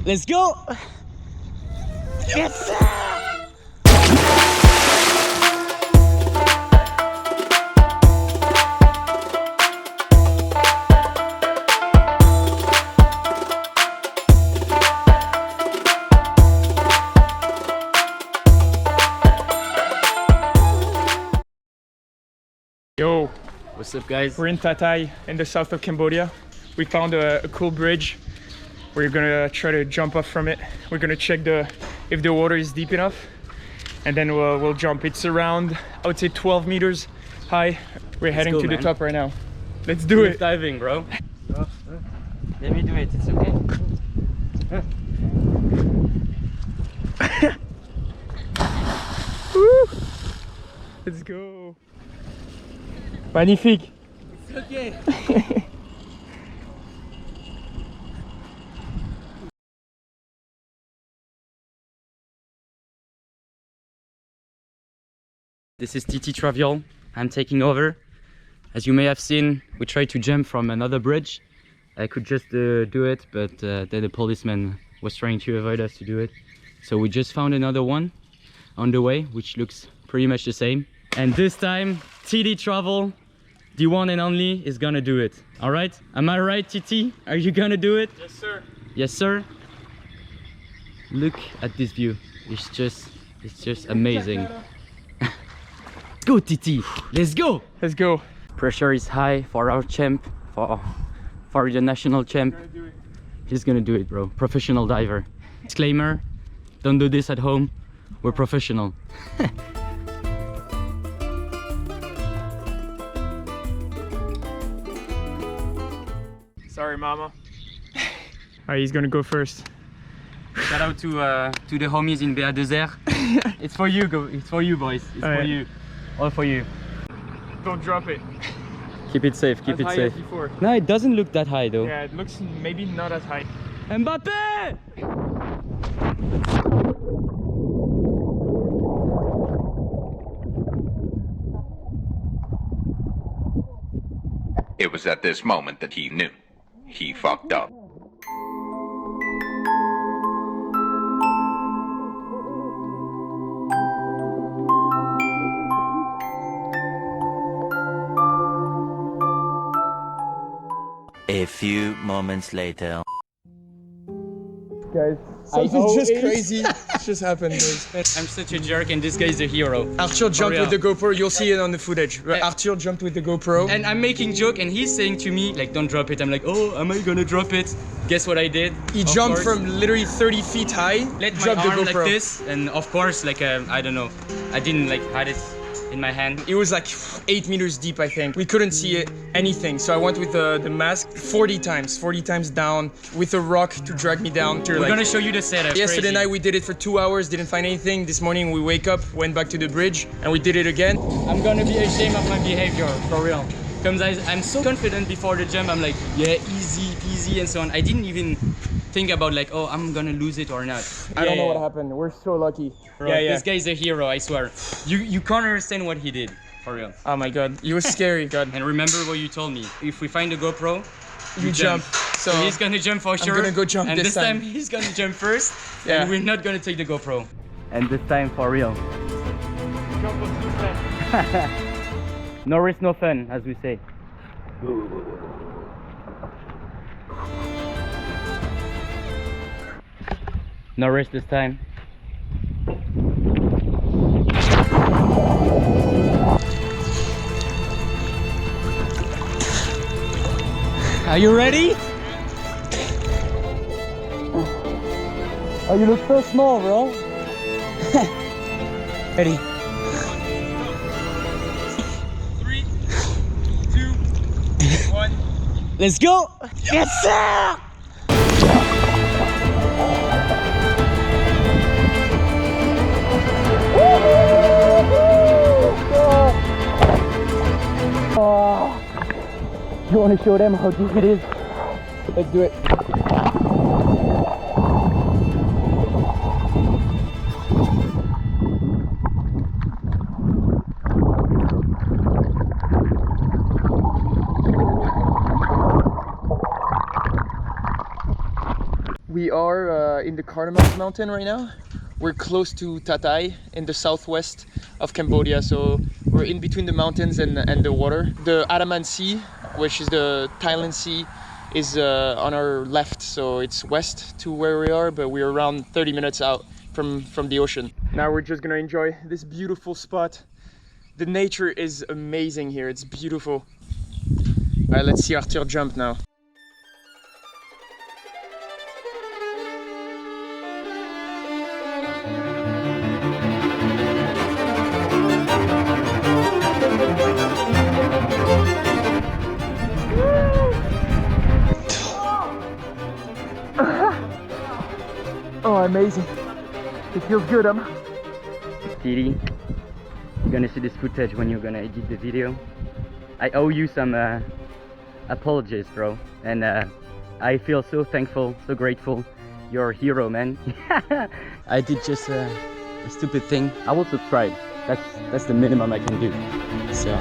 Let's go! Yes! Yo, What's up, guys? we're in Tatai in the south of Cambodia. We found a cool bridge. We're gonna try to jump off from it. We're gonna check if the water is deep enough, and then we'll jump. It's around, I would say, 12 meters high. We're heading to the top right now. Let's do it. Diving, bro. Let me do it. It's okay. Woo! Let's go. Magnifique. It's okay. This is TT Travial. I'm taking over. As you may have seen, we tried to jump from another bridge. I could just do it, but then the policeman was trying to avoid us to do it. So we just found another one on the way, which looks pretty much the same. And this time, TT Travel, the one and only, is gonna do it. All right? Am I right, TT? Are you gonna do it? Yes, sir. Yes, sir. Look at this view. It's just amazing. Go, TT. Let's go. Let's go. Pressure is high for our champ, for the national champ. He's gonna do it, bro. Professional diver. Disclaimer: don't do this at home. We're professional. Sorry, mama. Alright, he's gonna go first. Shout out to the homies in Béa Desert. It's for you, it's for you, boys. It's for you. All for you. Don't drop it. Keep it safe. Keep As it high safe. as before. No, it doesn't look that high though. Yeah, it looks maybe not as high. Mbappé! It was at this moment that he knew. He fucked up. A few moments later. Guys, something just crazy just happened, guys. I'm such a jerk and this guy is a hero. Arthur jumped real. with the GoPro, you'll see it on the footage. Yeah. Arthur jumped with the GoPro. And I'm making joke and he's saying to me like, don't drop it. I'm like, oh, am I gonna drop it? Guess what I did? He Of jumped course, from literally 30 feet high, let my dropped the arm like GoPro. this, and of course like I don't know, I didn't like had it in my hand. It was like 8 meters deep, I think. We couldn't see it, anything. So I went with the mask 40 times down with a rock to drag me down. We're gonna show you the setup. Yesterday Crazy. night we did it for 2 hours, didn't find anything. This morning we wake up, went back to the bridge, and we did it again. I'm gonna be ashamed of my behavior, for real. Because I'm so confident before the jump, I'm like, yeah, easy, and so on. I didn't even think about like, oh, I'm gonna lose it or not. I don't know what happened. We're so lucky. Bro, Yeah. This guy is a hero, I swear. You can't understand what he did, for real. Oh my god, it was scary. God. And remember what you told me. If we find a GoPro, You jump. So he's gonna jump for sure. gonna go jump and this time. time. He's gonna jump first. Yeah. And we're not gonna take the GoPro. And this time for real. No risk, no fun, as we say. No risk this time. Are you ready? Oh, you look so small, bro. Ready? 3, 2, 1. Let's go! Yes, sir! You want to show them how deep it is? Let's do it. We are in the Cardamom mountain right now. We're close to Tatai in the southwest of Cambodia, so we're in between the mountains and the water. The Andaman Sea, which is the Thailand Sea, is on our left, so it's west to where we are, but we're around 30 minutes out from the ocean. Now we're just gonna enjoy this beautiful spot. The nature is amazing here, it's beautiful. All right, let's see Arthur jump now. Oh, amazing. It feels good, huh? Titi, you're gonna see this footage when you're gonna edit the video. I owe you some apologies, bro. And I feel so thankful, so grateful. You're a hero, man. I did just a stupid thing. I will subscribe. That's the minimum I can do. So